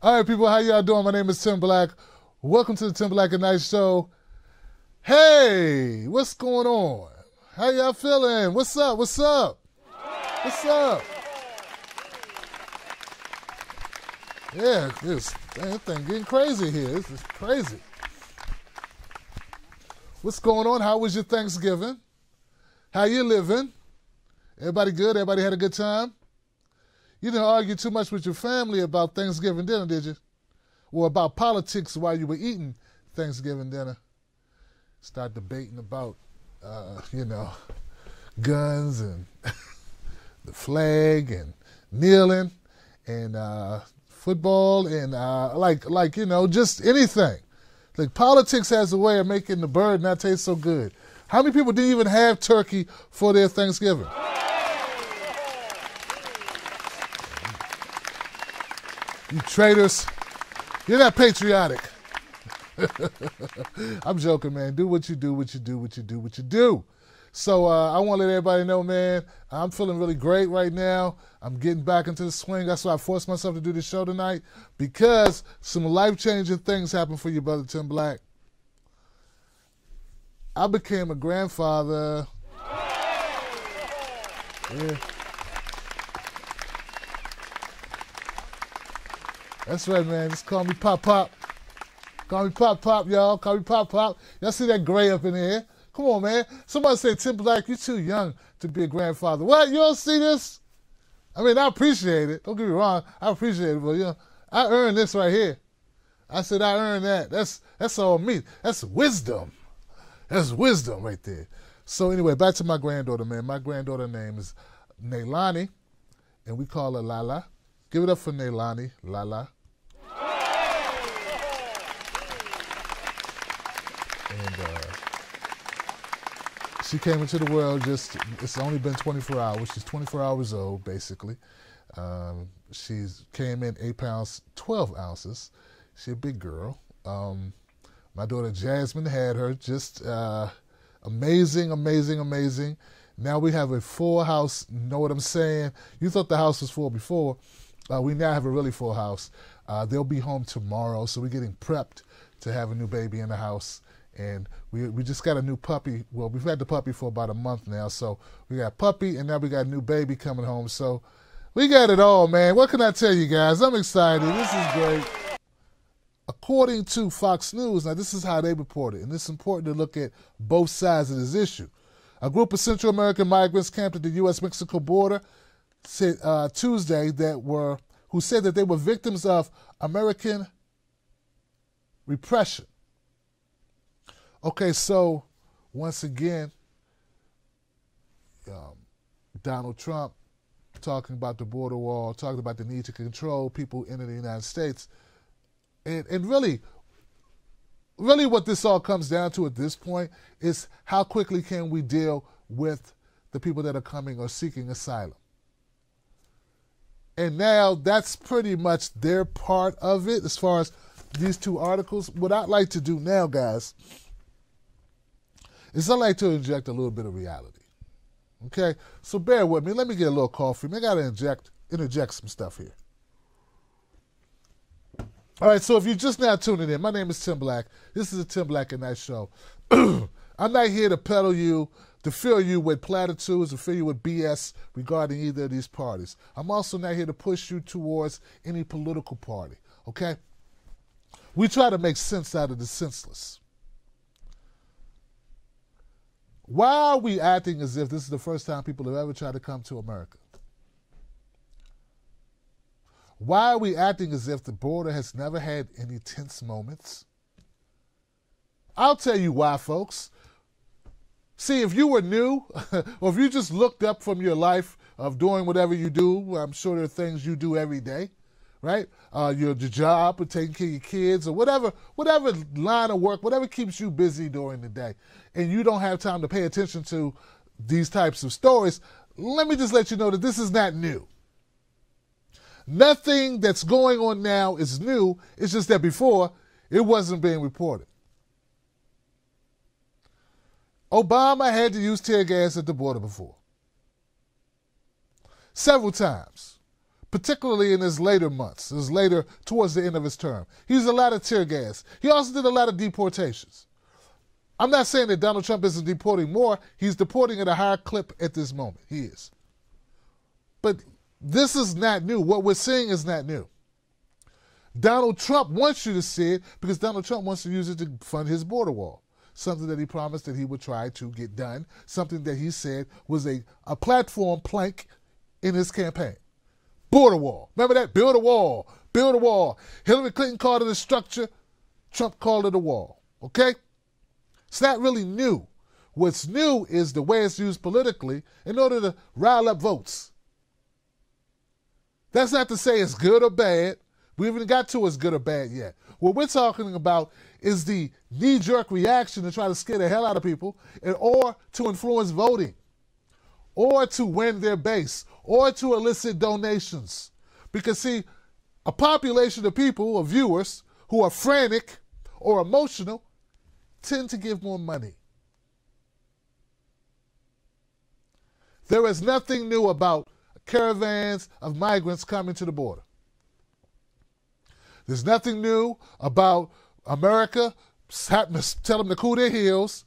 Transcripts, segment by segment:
All right, people, how y'all doing? My name is Tim Black. Welcome to the Tim Black at Night Show. Hey, what's going on? How y'all feeling? What's up? What's up? What's up? Yeah, this thing getting crazy here. This is crazy. What's going on? How was your Thanksgiving? How you living? Everybody good? Everybody had a good time? You didn't argue too much with your family about Thanksgiving dinner, did you? Or about politics while you were eating Thanksgiving dinner? Start debating about, guns and the flag and kneeling and football and just anything. Like politics has a way of making the bird not taste so good. How many people didn't even have turkey for their Thanksgiving? You traitors. You're not patriotic. I'm joking, man. Do what you do. So I want to let everybody know, man, I'm feeling really great right now. I'm getting back into the swing. That's why I forced myself to do this show tonight, because some life-changing things happened for you, Brother Tim Black. I became a grandfather. Yeah. That's right, man. Just call me Pop Pop. Call me Pop Pop, y'all. Call me Pop Pop. Y'all see that gray up in here? Come on, man. Somebody say, Tim Black, you're too young to be a grandfather. What? You don't see this? I mean, I appreciate it. Don't get me wrong. I appreciate it, but I earned this right here. I said I earned that. That's all me. That's wisdom. That's wisdom right there. So anyway, back to my granddaughter, man. My granddaughter's name is Nailani, and we call her Lala. Give it up for Nailani, Lala. And she came into the world it's only been 24 hours. She's 24 hours old, basically. She came in 8 pounds, 12 ounces. She's a big girl. My daughter Jasmine had her, just amazing. Now we have a full house, know what I'm saying? You thought the house was full before. We now have a really full house. They'll be home tomorrow, so we're getting prepped to have a new baby in the house. And we just got a new puppy. Well, we've had the puppy for about a month now, so we got a puppy, and now we got a new baby coming home. So we got it all, man. What can I tell you guys? I'm excited. This is great. According to Fox News, now this is how they report it, and it's important to look at both sides of this issue. A group of Central American migrants camped at the U.S.-Mexico border said, Tuesday who said that they were victims of American repression. Okay, so once again, Donald Trump talking about the border wall, talking about the need to control people into the United States. And really what this all comes down to at this point is how quickly can we deal with the people that are coming or seeking asylum. And now that's pretty much their part of it as far as these two articles. What I'd like to do now, guys, is I'd like to inject a little bit of reality. Okay? So bear with me. Let me get a little coffee. I got to interject some stuff here. All right, so if you're just now tuning in, my name is Tim Black. This is the Tim Black at Night Show. I'm not here to peddle you, to fill you with platitudes, or fill you with BS regarding either of these parties. I'm also not here to push you towards any political party, okay? We try to make sense out of the senseless. Why are we acting as if this is the first time people have ever tried to come to America? Why are we acting as if the border has never had any tense moments? I'll tell you why, folks. See, if you were new, or if you just looked up from your life of doing whatever you do, I'm sure there are things you do every day, right? Your job, or taking care of your kids, or whatever line of work, whatever keeps you busy during the day, and you don't have time to pay attention to these types of stories, let me just let you know that this is not new. Nothing that's going on now is new. It's just that before, it wasn't being reported. Obama had to use tear gas at the border before. Several times. particularly in his later months, towards the end of his term. He used a lot of tear gas. He also did a lot of deportations. I'm not saying that Donald Trump isn't deporting more. He's deporting at a higher clip at this moment. He is. But this is not new. What we're seeing is not new. Donald Trump wants you to see it because Donald Trump wants to use it to fund his border wall, something that he promised that he would try to get done, something that he said was a platform plank in his campaign. Border wall. Remember that? Build a wall. Build a wall. Hillary Clinton called it a structure. Trump called it a wall. Okay? It's not really new. What's new is the way it's used politically in order to rile up votes. That's not to say it's good or bad. We haven't got to it's good or bad yet. What we're talking about is the knee-jerk reaction to try to scare the hell out of people or to influence voting or to win their base or to elicit donations. Because, see, a population of people or viewers who are frantic or emotional tend to give more money. There is nothing new about caravans of migrants coming to the border. There's nothing new about America having to tell them to cool their heels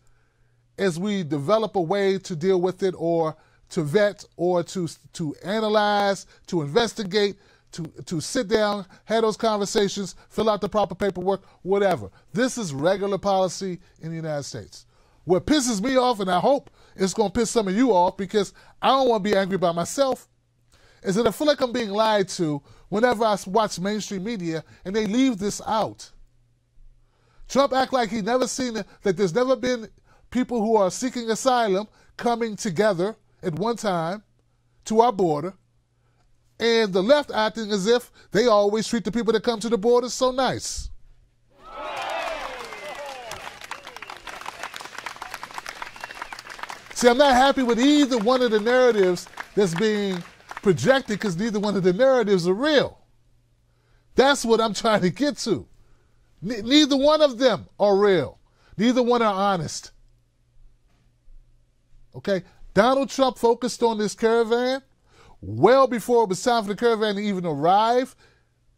as we develop a way to deal with it or to vet or to analyze, to investigate, to sit down, have those conversations, fill out the proper paperwork, whatever. This is regular policy in the United States. What pisses me off, and I hope it's going to piss some of you off because I don't want to be angry by myself, is that I feel like I'm being lied to whenever I watch mainstream media and they leave this out. Trump act like he never seen it, that there's never been people who are seeking asylum coming together at one time to our border, and the left acting as if they always treat the people that come to the border so nice. See, I'm not happy with either one of the narratives that's being projected because neither one of the narratives are real. That's what I'm trying to get to. Neither one of them are real. Neither one are honest. Okay? Donald Trump focused on this caravan well before it was time for the caravan to even arrive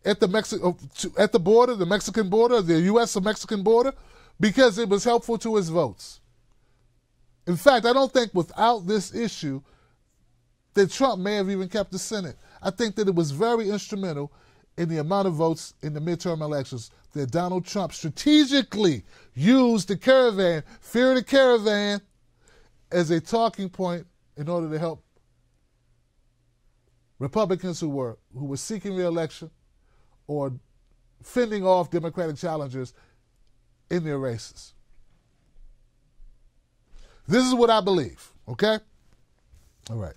at the border, the Mexican border, the U.S. or Mexican border, because it was helpful to his votes. In fact, I don't think without this issue that Trump may have even kept the Senate. I think that it was very instrumental in the amount of votes in the midterm elections that Donald Trump strategically used the caravan, fear the caravan, as a talking point in order to help Republicans who were seeking re-election or fending off Democratic challengers in their races. This is what I believe, okay? All right.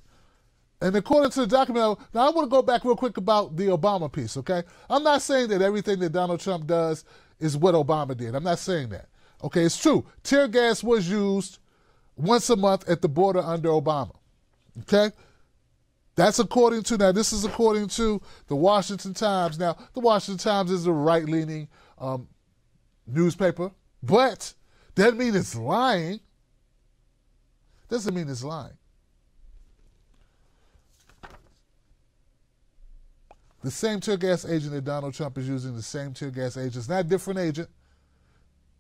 And according to the document, now I want to go back real quick about the Obama piece, okay? I'm not saying that everything that Donald Trump does is what Obama did. I'm not saying that. Okay, it's true. Tear gas was used once a month at the border under Obama, okay? That's according to, now this is according to the Washington Times. Now, the Washington Times is a right-leaning newspaper, but doesn't mean it's lying. Doesn't mean it's lying. The same tear gas agent that Donald Trump is using, the same tear gas agent. It's not a different agent.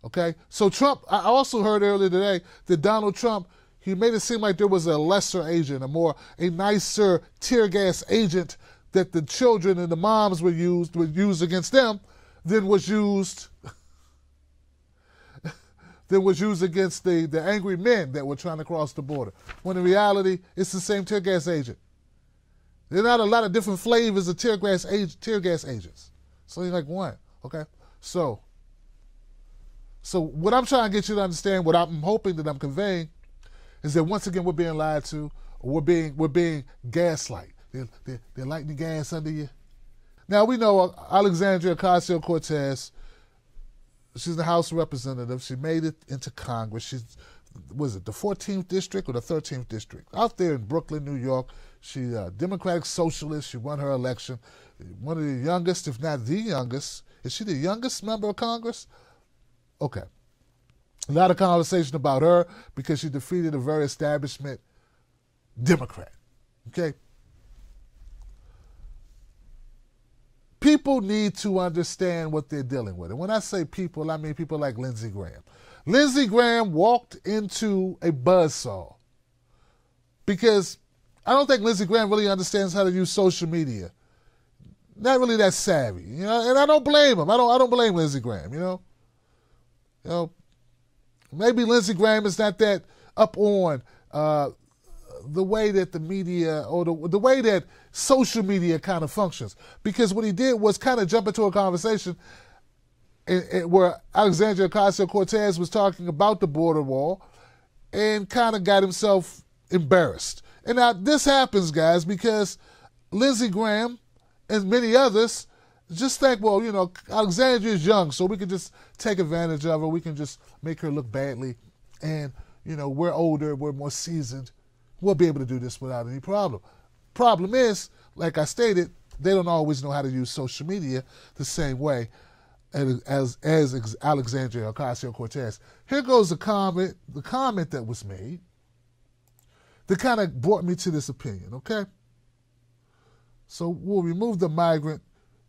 Okay? So Trump, I also heard earlier today that Donald Trump, he made it seem like there was a lesser agent, a nicer tear gas agent that the children and the moms would use against them than was used against the angry men that were trying to cross the border. When in reality, it's the same tear gas agent. There are not a lot of different flavors of tear gas agents. It's only like one, okay? So what I'm trying to get you to understand, what I'm hoping that I'm conveying, is that once again we're being lied to, or we're being gaslight. They're lighting the gas under you. Now we know Alexandria Ocasio-Cortez. She's the House Representative. She made it into Congress. She's, was it the 14th district or the 13th district? Out there in Brooklyn, New York. She's a Democratic socialist. She won her election. One of the youngest, if not the youngest. Is she the youngest member of Congress? Okay. A lot of conversation about her because she defeated a very establishment Democrat. Okay? people need to understand what they're dealing with. And when I say people, I mean people like Lindsey Graham. Lindsey Graham walked into a buzzsaw because I don't think Lindsey Graham really understands how to use social media. Not really that savvy, you know. And I don't blame him. I don't blame Lindsey Graham, you know. Maybe Lindsey Graham is not that up on the way that the media or the way that social media kind of functions. Because what he did was kind of jump into a conversation where Alexandria Ocasio-Cortez was talking about the border wall and kind of got himself embarrassed. And now this happens, guys, because Lindsey Graham and many others just think, well, you know, Alexandria is young, so we can just take advantage of her. We can just make her look badly. And, you know, we're older, we're more seasoned. We'll be able to do this without any problem. Problem is, like I stated, they don't always know how to use social media the same way as Alexandria Ocasio-Cortez. Here goes the comment that was made that kind of brought me to this opinion, okay? So we'll remove the migrant,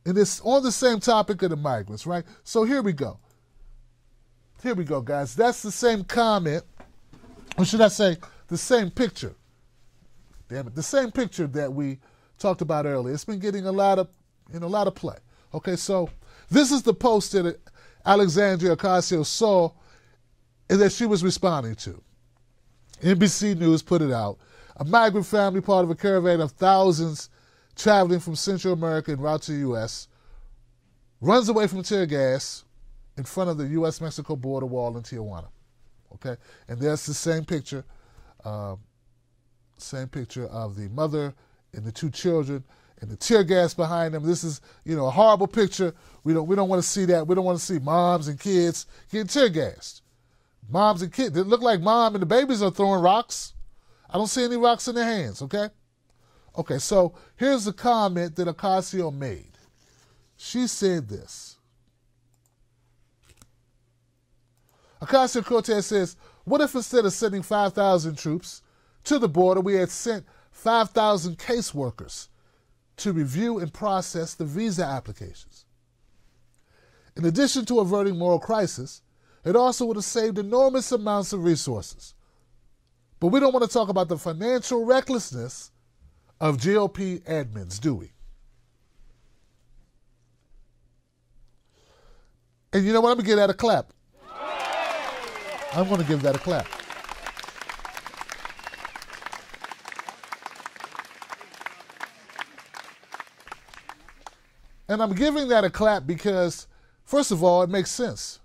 and it's on the same topic of the migrants, right? So here we go. Here we go, guys. That's the same comment, or should I say the same picture. Damn it, the same picture that we talked about earlier. It's been getting a lot of play. Okay, so this is the post that Alexandria Ocasio saw and that she was responding to. NBC News put it out. A migrant family, part of a caravan of thousands traveling from Central America en route to the U.S., runs away from tear gas in front of the U.S.-Mexico border wall in Tijuana. Okay, and there's the same picture of the mother and the two children and the tear gas behind them. This is, you know, a horrible picture. We don't want to see that. We don't want to see moms and kids getting tear gassed. Moms and kids, it look like mom and the babies are throwing rocks. I don't see any rocks in their hands, okay? Okay, so here's the comment that Ocasio made. She said this. Ocasio-Cortez says, what if instead of sending 5,000 troops to the border, we had sent 5,000 caseworkers to review and process the visa applications? In addition to averting moral crisis, it also would have saved enormous amounts of resources. But we don't want to talk about the financial recklessness of GOP admins, do we? And you know what? I'm going to give that a clap. I'm going to give that a clap. And I'm giving that a clap because, first of all, it makes sense.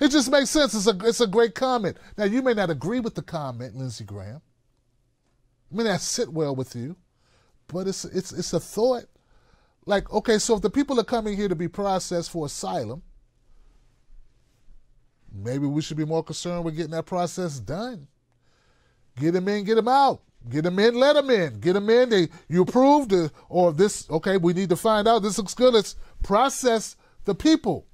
It just makes sense. It's a great comment. Now, you may not agree with the comment, Lindsey Graham. It may not sit well with you, but it's a thought. Like, okay, so if the people are coming here to be processed for asylum, maybe we should be more concerned with getting that process done. Get them in, get them out. Get them in, let them in. Get them in, you approved, or this, okay, we need to find out, this looks good, let's process the people.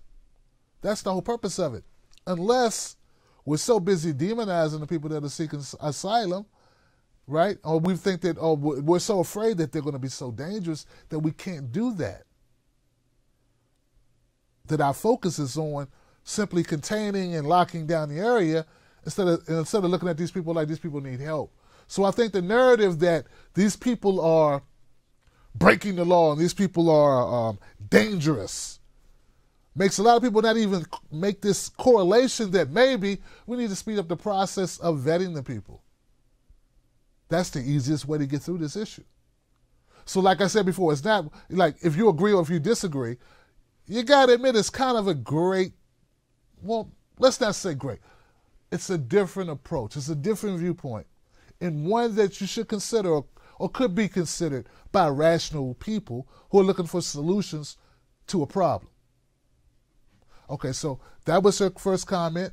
That's the whole purpose of it. Unless we're so busy demonizing the people that are seeking asylum, right? Or we think that, oh, we're so afraid that they're going to be so dangerous that we can't do that. That our focus is on simply containing and locking down the area instead of looking at these people like these people need help. So I think the narrative that these people are breaking the law and these people are dangerous makes a lot of people not even make this correlation that maybe we need to speed up the process of vetting the people. That's the easiest way to get through this issue. So like I said before, it's not like if you agree or if you disagree, you got to admit it's kind of a great, well, let's not say great. It's a different approach. It's a different viewpoint, and one that you should consider or could be considered by rational people who are looking for solutions to a problem. Okay, so that was her first comment.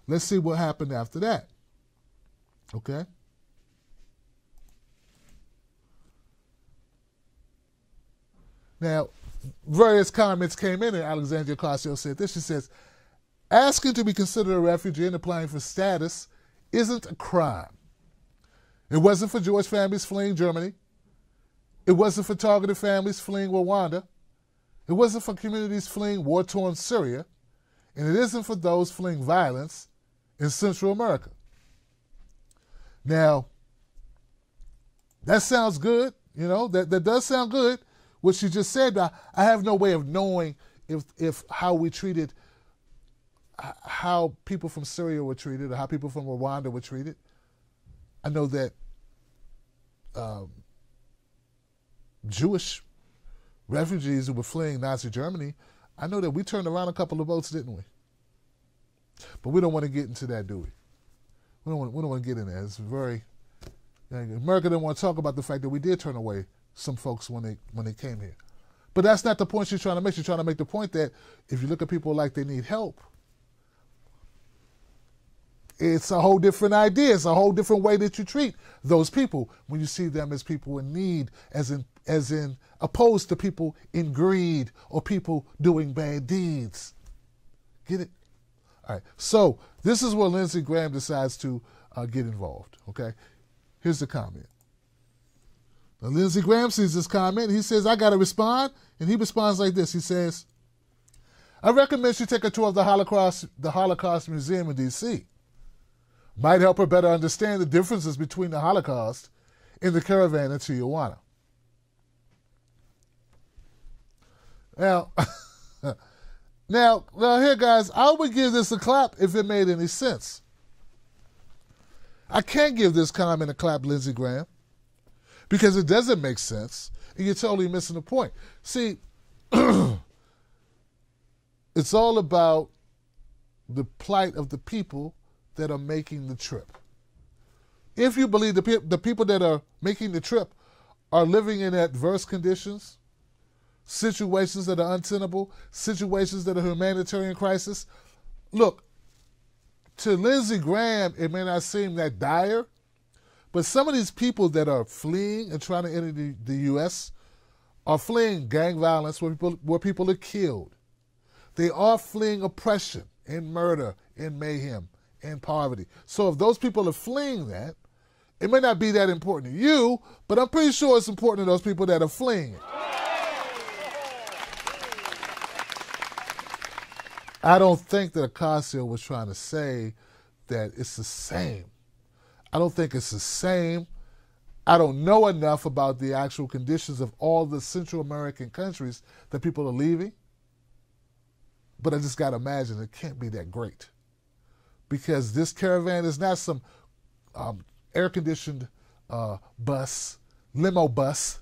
Let's see what happened after that. Okay. Now, various comments came in, and Alexandria Ocasio said this. She says, asking to be considered a refugee and applying for status isn't a crime. It wasn't for Jewish families fleeing Germany It wasn't for targeted families fleeing Rwanda. It wasn't for communities fleeing war-torn Syria. And it isn't for those fleeing violence in Central America. Now, that sounds good. You know, that does sound good, what she just said. But I have no way of knowing if how we treated, how people from Syria were treated or how people from Rwanda were treated. I know that Jewish refugees who were fleeing Nazi Germany, I know that we turned around a couple of boats, didn't we? But we don't want to get into that, do we? We don't want to get in there. It's very... America didn't want to talk about the fact that we did turn away some folks when they came here. But that's not the point she's trying to make. She's trying to make the point that if you look at people like they need help, it's a whole different idea. It's a whole different way that you treat those people when you see them as people in need, as in opposed to people in greed or people doing bad deeds. Get it? All right. So this is where Lindsey Graham decides to get involved. Okay. Here's the comment. Now, Lindsey Graham sees this comment. And he says, I got to respond. And he responds like this. He says, I recommend you take a tour of the Holocaust Museum in D.C. Might help her better understand the differences between the Holocaust and the caravan in Tijuana. Now, here, guys, I would give this a clap if it made any sense. I can't give this comment a clap, Lindsey Graham, because it doesn't make sense, and you're totally missing the point. See, it's all about the plight of the people that are making the trip. If you believe the people that are making the trip are living in adverse conditions, situations that are untenable, situations that are humanitarian crisis, look, to Lindsey Graham, it may not seem that dire, but some of these people that are fleeing and trying to enter the U.S. are fleeing gang violence where people are killed. They are fleeing oppression and murder and mayhem and poverty. So if those people are fleeing that, it may not be that important to you, but I'm pretty sure it's important to those people that are fleeing it. I don't think that Ocasio was trying to say that it's the same. I don't think it's the same. I don't know enough about the actual conditions of all the Central American countries that people are leaving. But I just got to imagine it can't be that great. Because this caravan is not some air-conditioned bus, limo bus,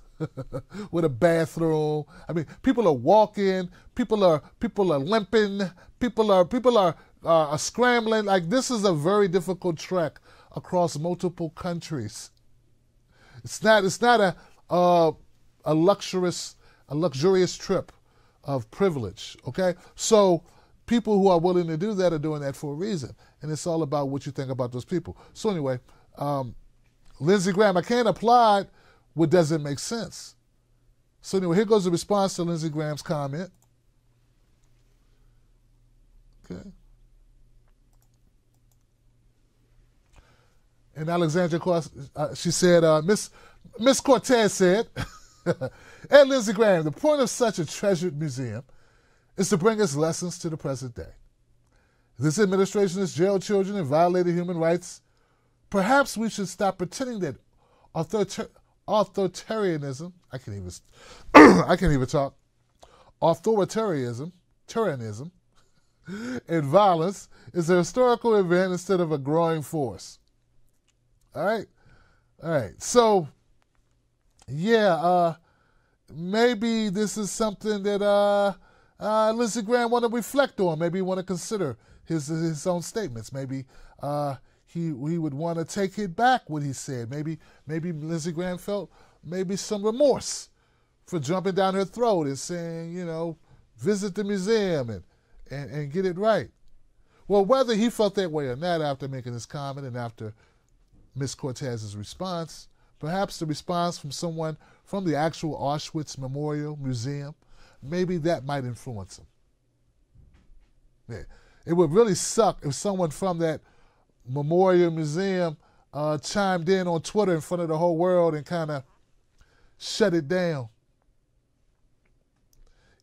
with a bathroom. I mean, people are walking, people are limping, people are scrambling. Like, this is a very difficult trek across multiple countries. It's not a luxurious trip of privilege. Okay, so people who are willing to do that are doing that for a reason, and it's all about what you think about those people. So anyway, Lindsey Graham, I can't apply what doesn't make sense. So anyway, here goes the response to Lindsey Graham's comment. Okay. And Alexandra, she said, Miss Cortez said, Ed Lindsey Graham, the point of such a treasured museum is to bring us lessons to the present day. This administration has jailed children and violated human rights. Perhaps we should stop pretending that authoritarianism, I can't even talk, tyrannism, and violence is a historical event instead of a growing force. All right. So, yeah, maybe this is something that Lindsey Graham want to reflect on. Maybe he want to consider his own statements. Maybe he would want to take it back what he said. Maybe Lindsey Graham felt maybe some remorse for jumping down her throat and saying, visit the museum and get it right. Well, whether he felt that way or not after making this comment and after Ms. Cortez's response, perhaps the response from someone from the actual Auschwitz Memorial Museum, maybe that might influence him. Yeah. It would really suck if someone from that Memorial Museum chimed in on Twitter in front of the whole world and kind of shut it down.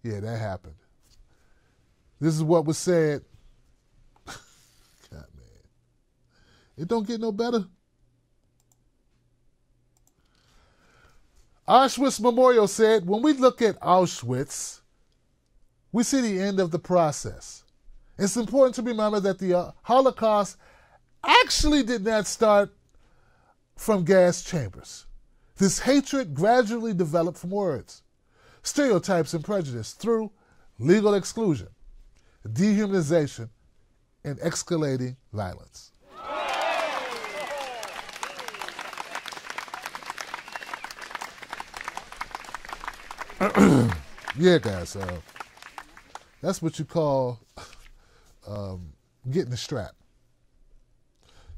Yeah, that happened. This is what was said. God, man. It don't get no better. Auschwitz Memorial said, when we look at Auschwitz, we see the end of the process. It's important to remember that the Holocaust actually did not start from gas chambers. This hatred gradually developed from words, stereotypes, and prejudice through legal exclusion, dehumanization, and escalating violence. Yeah, guys, that's what you call getting the strap.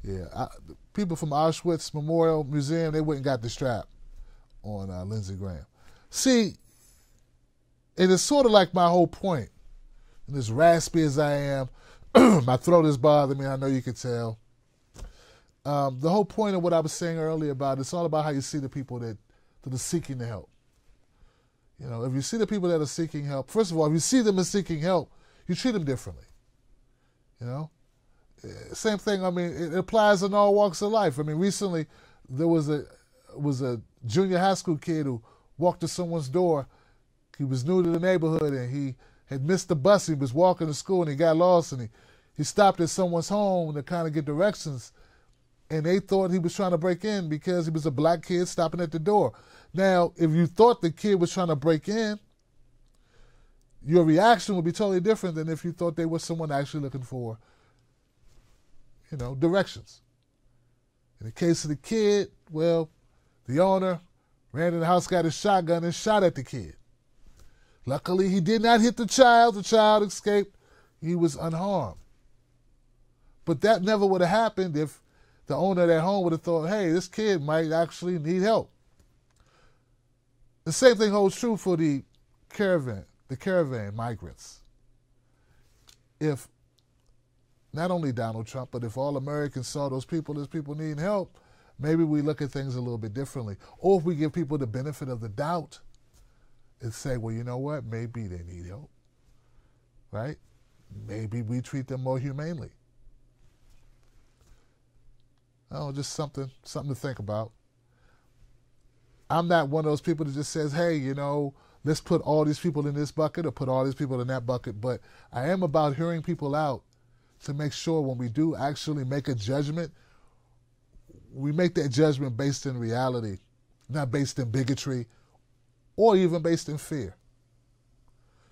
Yeah, people from Auschwitz Memorial Museum, they went and got the strap on Lindsey Graham. See, it is sort of like my whole point. And as raspy as I am, my throat is bothering me, I know you can tell. The whole point of what I was saying earlier about it's all about how you see the people that are seeking the help. You know, if you see the people that are seeking help, first of all, if you see them as seeking help, you treat them differently. You know? Same thing, I mean, it applies in all walks of life. I mean, recently there was a junior high school kid who walked to someone's door. He was new to the neighborhood and he had missed the bus. He was walking to school and he got lost and he stopped at someone's home to kind of get directions. And they thought he was trying to break in because he was a black kid stopping at the door. Now, if you thought the kid was trying to break in, your reaction would be totally different than if you thought they were someone actually looking for, you know, directions. In the case of the kid, well, the owner ran in the house, got his shotgun, and shot at the kid. Luckily, he did not hit the child. The child escaped. He was unharmed. But that never would have happened if the owner of that home would have thought, hey, this kid might actually need help. The same thing holds true for the caravan migrants. If not only Donald Trump, but if all Americans saw those people as people needing help, maybe we look at things a little bit differently. Or if we give people the benefit of the doubt and say, well, you know what, maybe they need help, right? Maybe we treat them more humanely. Oh, just something to think about. I'm not one of those people that just says, hey, you know, let's put all these people in this bucket or put all these people in that bucket. But I am about hearing people out to make sure when we do actually make a judgment, we make that judgment based in reality, not based in bigotry or even based in fear.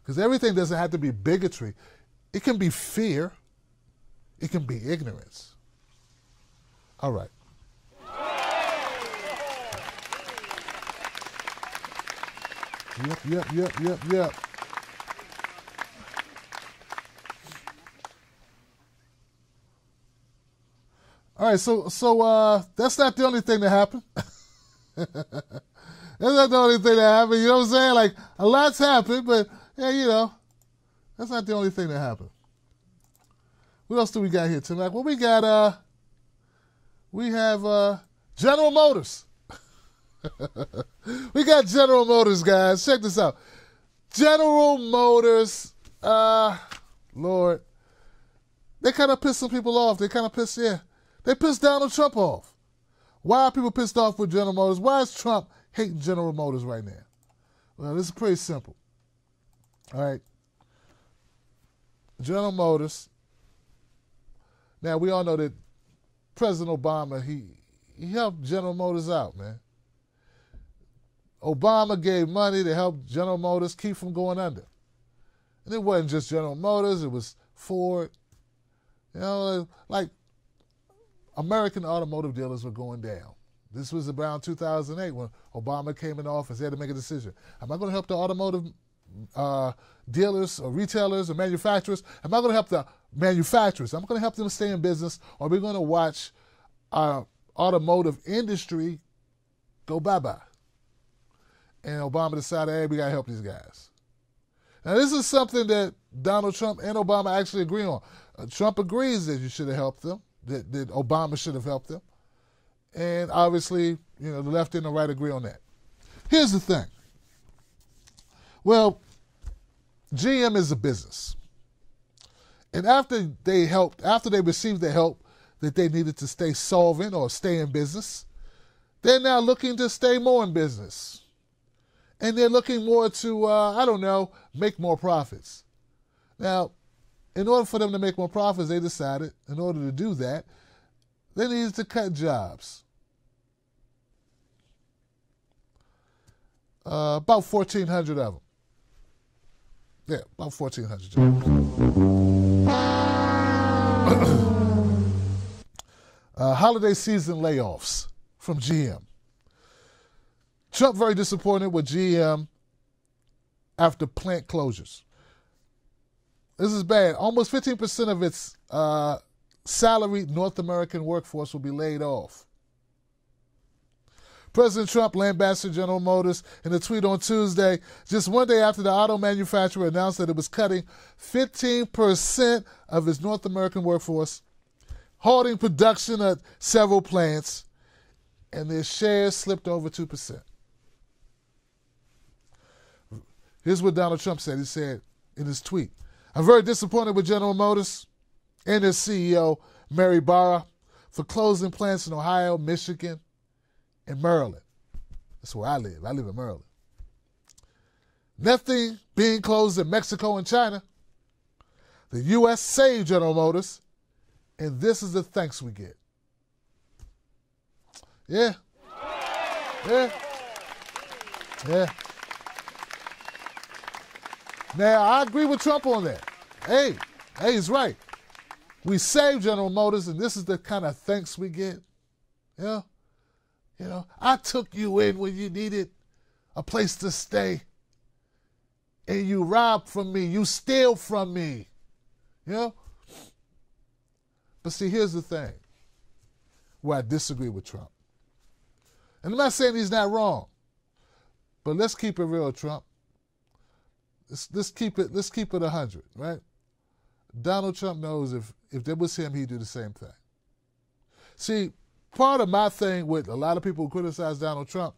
Because everything doesn't have to be bigotry. It can be fear. It can be ignorance. All right. Yep. All right, so that's not the only thing that happened. That's not the only thing that happened. You know what I'm saying? Like, a lot's happened, but, yeah, you know, that's not the only thing that happened. What else do we got here tonight? Well, we have General Motors. We got General Motors, guys. Check this out. General Motors, Lord, they kind of pissed some people off. They pissed Donald Trump off. Why are people pissed off with General Motors? Why is Trump hating General Motors right now? Well, this is pretty simple. All right. General Motors. Now, we all know that President Obama, he helped General Motors out, man. Obama gave money to help General Motors keep from going under. And it wasn't just General Motors, it was Ford. You know, like American automotive dealers were going down. This was around 2008 when Obama came in office. He had to make a decision. Am I going to help the automotive dealers or retailers or manufacturers? Am I going to help the manufacturers? I'm going to help them stay in business, or are we going to watch our automotive industry go bye-bye? And Obama decided, hey, we got to help these guys. Now, this is something that Donald Trump and Obama actually agree on. Trump agrees that you should have helped them, that Obama should have helped them. And obviously, you know, the left and the right agree on that. Here's the thing. Well, GM is a business. And after they received the help that they needed to stay solvent or stay in business, they're now looking to stay more in business. And they're looking more to, make more profits. Now, in order for them to make more profits, they decided, in order to do that, they needed to cut jobs. About 1,400 of them. Yeah, about 1,400 jobs. Holiday season layoffs from GM. Trump very disappointed with GM after plant closures. This is bad. Almost 15% of its salaried North American workforce will be laid off. President Trump lambasted General Motors in a tweet on Tuesday, just one day after the auto manufacturer announced that it was cutting 15% of its North American workforce, halting production at several plants, and their shares slipped over 2%. Here's what Donald Trump said. He said in his tweet, "I'm very disappointed with General Motors and its CEO, Mary Barra, for closing plants in Ohio, Michigan, and Maryland." That's where I live. I live in Maryland. Nothing being closed in Mexico and China. The U.S. saved General Motors, and this is the thanks we get. Yeah. Now, I agree with Trump on that. Hey, he's right. We saved General Motors, and this is the kind of thanks we get. Yeah. I took you in when you needed a place to stay, and you robbed from me. You steal from me. But see, here's the thing where I disagree with Trump. And I'm not saying he's not wrong, but let's keep it real, Trump. Let's keep it 100, right? Donald Trump knows if that was him, he'd do the same thing. See, part of my thing with a lot of people who criticize Donald Trump,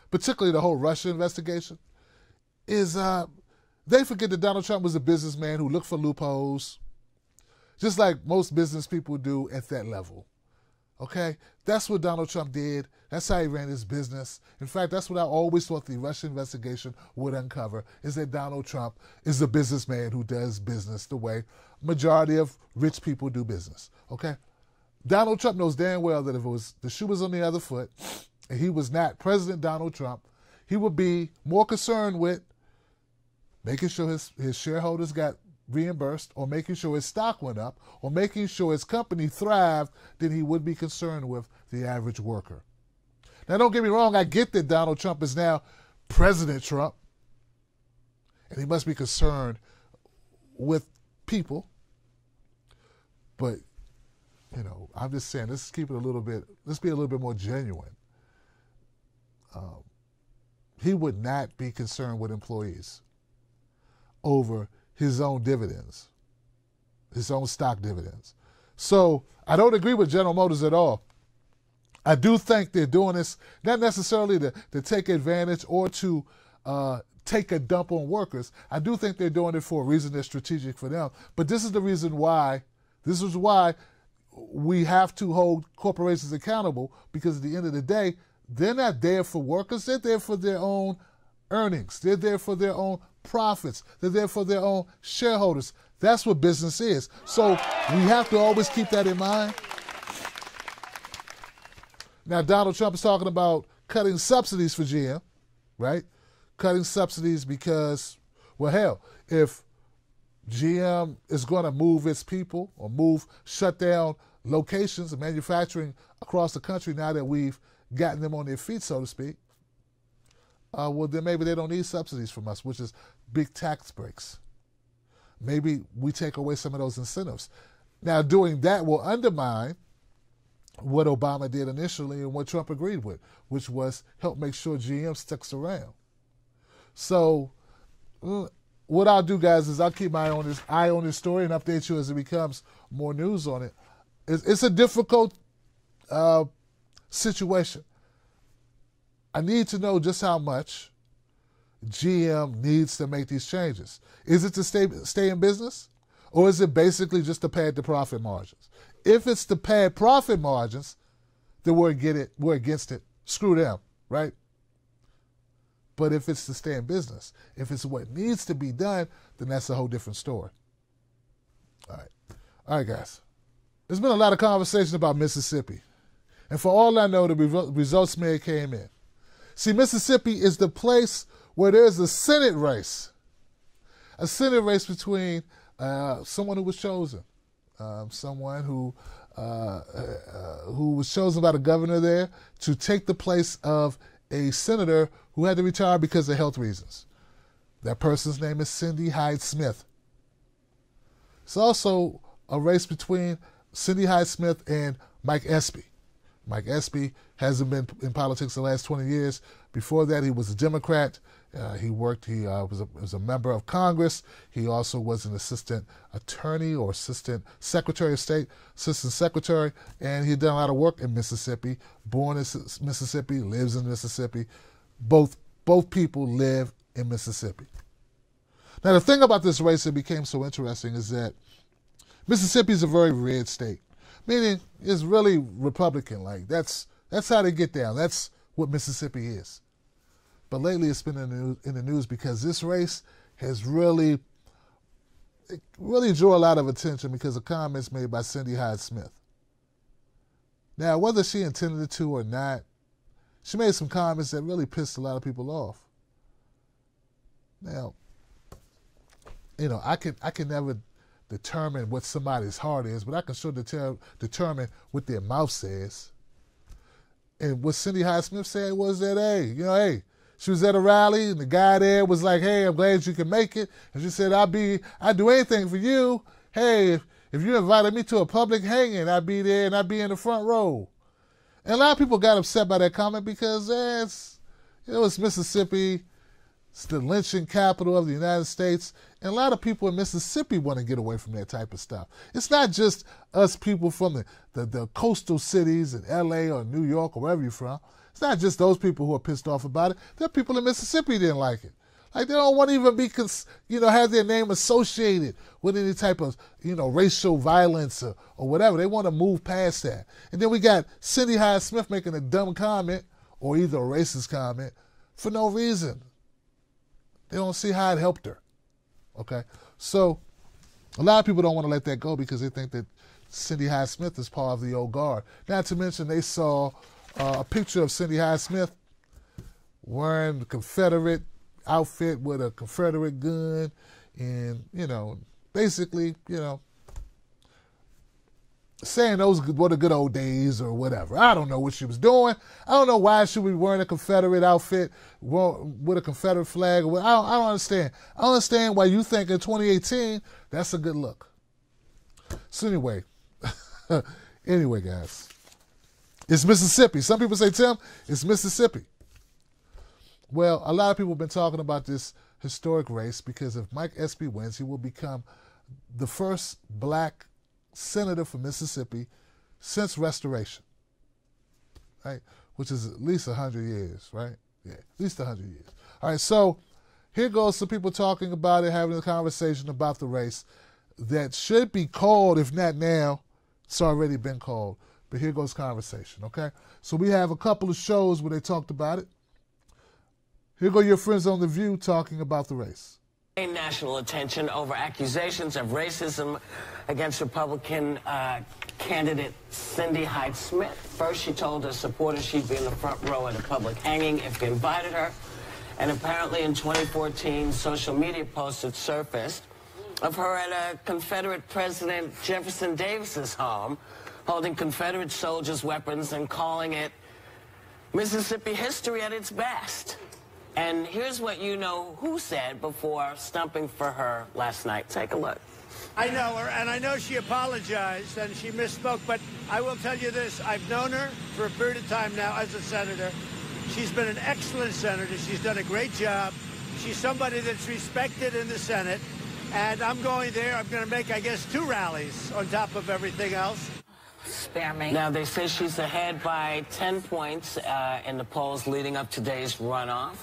particularly the whole Russia investigation, is they forget that Donald Trump was a businessman who looked for loopholes, just like most business people do at that level. Okay? That's what Donald Trump did. That's how he ran his business. In fact, that's what I always thought the Russia investigation would uncover, is that Donald Trump is a businessman who does business the way majority of rich people do business. Okay? Donald Trump knows damn well that if the shoe was on the other foot and he was not President Donald Trump, he would be more concerned with making sure his shareholders got reimbursed, or making sure his stock went up, or making sure his company thrived, than he would be concerned with the average worker. Now, don't get me wrong, I get that Donald Trump is now President Trump, and he must be concerned with people, but, I'm just saying, let's be a little bit more genuine. He would not be concerned with employees over his own dividends, his own stock dividends. So I don't agree with General Motors at all. I do think they're doing this not necessarily to take advantage or to take a dump on workers. I do think they're doing it for a reason that's strategic for them. But this is the reason why. This is why we have to hold corporations accountable, because at the end of the day, they're not there for workers. They're there for their own earnings. They're there for their own profits. They're there for their own shareholders. That's what business is. So we have to always keep that in mind. Now, Donald Trump is talking about cutting subsidies for GM, right? Cutting subsidies because, well, hell, if GM is going to move its people or shut down locations of manufacturing across the country now that we've gotten them on their feet, so to speak, well, then maybe they don't need subsidies from us, which is big tax breaks. Maybe we take away some of those incentives. Now, doing that will undermine what Obama did initially and what Trump agreed with, which was help make sure GM sticks around. So what I'll do, guys, is I'll keep my eye on this story and update you as it becomes more news on it. It's a difficult situation. I need to know just how much GM needs to make these changes. Is it to stay in business? Or is it basically just to pad the profit margins? If it's to pad profit margins, then we're against it. Screw them, right? But if it's to stay in business, if it's what needs to be done, then that's a whole different story. All right, guys. There's been a lot of conversation about Mississippi. And for all I know, the results may have came in. See, Mississippi is the place where there's a Senate race between someone who was chosen, someone who was chosen by the governor there to take the place of a senator who had to retire because of health reasons. That person's name is Cindy Hyde-Smith. It's also a race between Cindy Hyde-Smith and Mike Espy. Mike Espy hasn't been in politics the last 20 years. Before that, he was a Democrat. He was a member of Congress. He also was an assistant attorney or assistant secretary of state, assistant secretary, and he'd done a lot of work in Mississippi. Born in Mississippi, lives in Mississippi. Both people live in Mississippi. Now, the thing about this race that became so interesting is that Mississippi is a very red state, meaning it's really Republican. Like that's how they get down. That's what Mississippi is. But lately it's been in the news because this race has really drew a lot of attention because of comments made by Cindy Hyde-Smith. Now, whether she intended it to or not, she made some comments that really pissed a lot of people off. Now, I can never determine what somebody's heart is, but I can sure determine what their mouth says. And what Cindy Hyde-Smith said was that, hey, she was at a rally and the guy there was like, hey, I'm glad you can make it. And she said, I'd do anything for you. Hey, if you invited me to a public hanging, I'd be there and I'd be in the front row. And a lot of people got upset by that comment because it's Mississippi. It's the lynching capital of the United States. And a lot of people in Mississippi want to get away from that type of stuff. It's not just us people from the coastal cities in L.A. or New York or wherever you're from. It's not just those people who are pissed off about it. There are people in Mississippi who didn't like it. Like they don't want to even be, have their name associated with any type of, racial violence or whatever. They want to move past that. And then we got Cindy Hyde-Smith making a dumb comment or either a racist comment for no reason. They don't see how it helped her. Okay? So a lot of people don't want to let that go because they think that Cindy Hyde-Smith is part of the old guard. Not to mention they saw a picture of Cindy Hyde-Smith wearing the Confederate outfit with a Confederate gun and, basically, saying those were the good old days or whatever. I don't know what she was doing. I don't know why she was wearing a Confederate outfit with a Confederate flag. I don't understand. I don't understand why you think in 2018 that's a good look. So anyway, guys, it's Mississippi. Some people say, Tim, it's Mississippi. Well, a lot of people have been talking about this historic race because if Mike Espy wins, he will become the first black senator from Mississippi since Restoration, right? Which is at least 100 years, right? Yeah, at least 100 years. All right, so here goes some people talking about it, having a conversation about the race that should be called, if not now, it's already been called. But here goes conversation, okay? So we have a couple of shows where they talked about it. Here go your friends on The View talking about the race. National attention over accusations of racism against Republican candidate Cindy Hyde-Smith. First, she told her supporters she'd be in the front row at a public hanging if they invited her. And apparently in 2014, social media posts had surfaced of her at a Confederate President Jefferson Davis's home, holding Confederate soldiers' weapons and calling it Mississippi history at its best. And here's what who said before stumping for her last night. Take a look. I know her, and I know she apologized and she misspoke, but I will tell you this. I've known her for a period of time now as a senator. She's been an excellent senator. She's done a great job. She's somebody that's respected in the Senate. And I'm going there. I'm going to make, I guess, 2 rallies on top of everything else. Spare me. Now, they say she's ahead by 10 points in the polls leading up to today's runoff.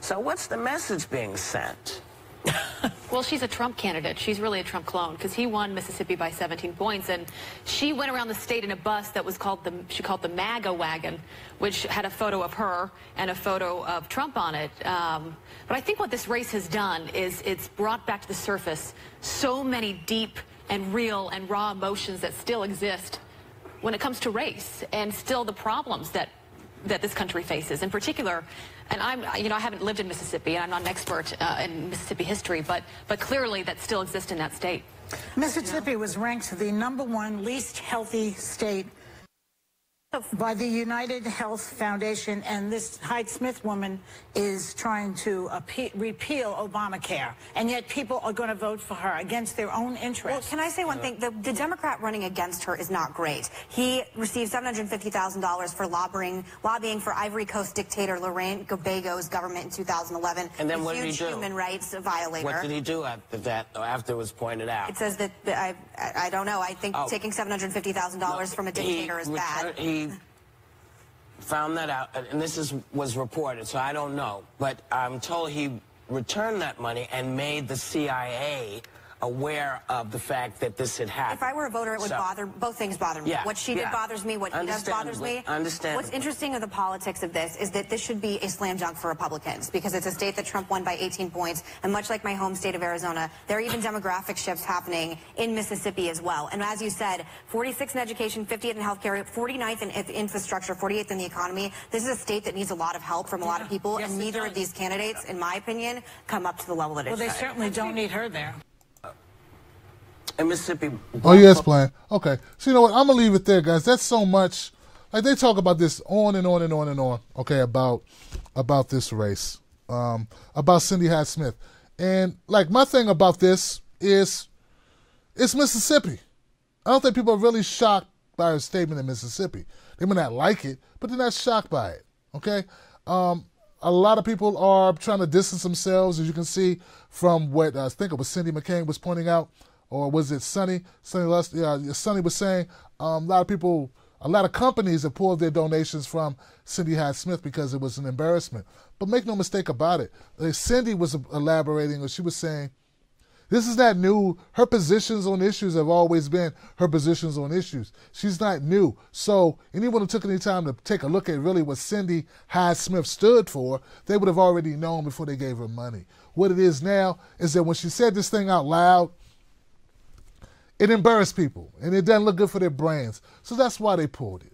So what's the message being sent? Well, she's a Trump candidate. She's really a Trump clone because he won Mississippi by 17 points, and she went around the state in a bus that was called she called the MAGA wagon, which had a photo of her and a photo of Trump on it. But I think what this race has done is it's brought back to the surface so many deep and real and raw emotions that still exist when it comes to race, and still the problems that this country faces. In particular, and I haven't lived in Mississippi, and I'm not an expert in Mississippi history, but clearly that still exists in that state. Mississippi was ranked the #1 least healthy state by the United Health Foundation, and this Hyde-Smith woman is trying to repeal Obamacare, and yet people are going to vote for her against their own interests. Well, can I say one thing? The Democrat running against her is not great. He received $750,000 for lobbying for Ivory Coast dictator Laurent Gbagbo's government in 2011. And then what did he huge do? Human rights violator. What did he do after that, or after it was pointed out? It says that, I don't know, I think taking $750,000 from a dictator is bad. He found that out, and this was reported, so I don't know. But I'm told he returned that money and made the CIA aware of the fact that this had happened. If I were a voter, it would both things bother me. Yeah, What she did bothers me, what he does bothers me. Understandably. What's interesting of the politics of this is that this should be a slam dunk for Republicans, because it's a state that Trump won by 18 points, and much like my home state of Arizona, there are even demographic shifts happening in Mississippi as well. And as you said, 46th in education, 50th in healthcare, 49th in infrastructure, 48th in the economy. This is a state that needs a lot of help from a lot of people, and neither of these candidates, in my opinion, come up to the level that it should. Well, they certainly don't need her there. In Mississippi. Oh, yes, Plan. Okay. So, you know what? I'm going to leave it there, guys. That's so much. Like, they talk about this on and on and on and on, okay, about this race, about Cindy Hyde-Smith. And, like, my thing about this is it's Mississippi. I don't think people are really shocked by her statement in Mississippi. They may not like it, but they're not shocked by it, okay? A lot of people are trying to distance themselves, as you can see from what I think it was Cindy McCain was pointing out, or was it Sonny? Sonny was saying a lot of companies have pulled their donations from Cindy Hyde-Smith because it was an embarrassment. But make no mistake about it. Cindy was elaborating, or she was saying, this is not new. Her positions on issues have always been her positions on issues. She's not new. So anyone who took any time to take a look at really what Cindy Hyde-Smith stood for, they would have already known before they gave her money. What it is now is that when she said this thing out loud, it embarrassed people, and it doesn't look good for their brains. So that's why they pulled it.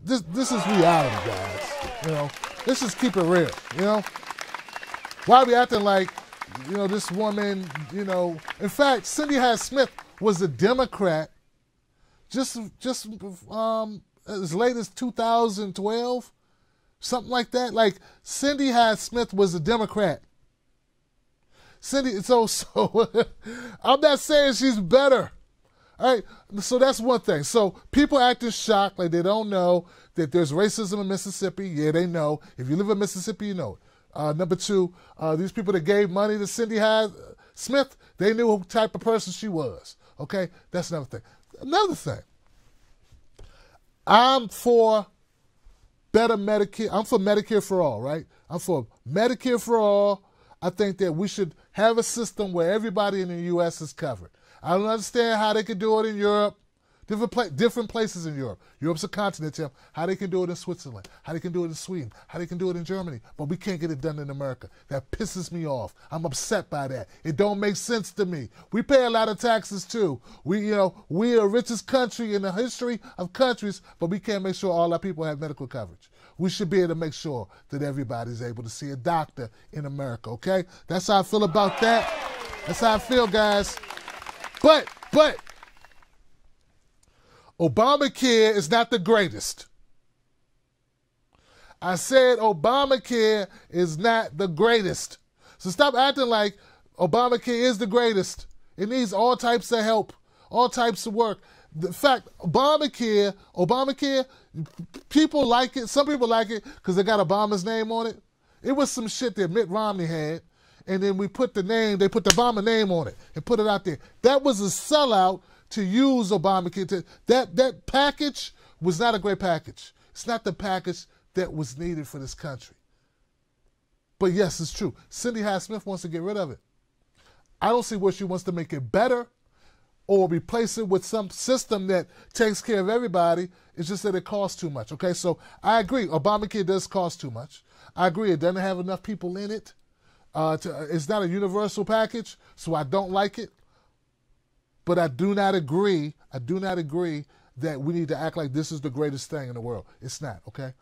This is reality, guys. You know, let's just keep it real. You know, why are we acting like, you know, this woman? You know, in fact, Cindy Hyde-Smith was a Democrat just as late as 2012, something like that. Like, Cindy Hyde-Smith was a Democrat. Cindy, so I'm not saying she's better. All right, so that's one thing. So people acting shocked, like they don't know that there's racism in Mississippi. Yeah, they know. If you live in Mississippi, you know it. Number two, these people that gave money to Cindy Hyde-Smith, they knew what type of person she was. Okay, that's another thing. Another thing, I'm for better Medicare. I'm for Medicare for all, right? I'm for Medicare for all. I think that we should have a system where everybody in the U.S. is covered. I don't understand how they can do it in Europe, different places in Europe. Europe's a continent, Tim. How they can do it in Switzerland, how they can do it in Sweden, how they can do it in Germany, but we can't get it done in America. That pisses me off. I'm upset by that. It don't make sense to me. We pay a lot of taxes too. We are the richest country in the history of countries, but we can't make sure all our people have medical coverage. We should be able to make sure that everybody's able to see a doctor in America, okay? That's how I feel about that. That's how I feel, guys. But Obamacare is not the greatest. I said Obamacare is not the greatest. So stop acting like Obamacare is the greatest. It needs all types of help, all types of work. The fact, Obamacare, people like it. Some people like it because they got Obama's name on it. It was some shit that Mitt Romney had, and then they put the Obama name on it and put it out there. That was a sellout to use Obamacare. That package was not a great package. It's not the package that was needed for this country. But yes, it's true. Cindy Hyde-Smith wants to get rid of it. I don't see where she wants to make it better or replace it with some system that takes care of everybody. It's just that it costs too much. Okay, so I agree. Obamacare does cost too much. I agree. It doesn't have enough people in it. It's not a universal package, so I don't like it. But I do not agree. I do not agree that we need to act like this is the greatest thing in the world. It's not, okay?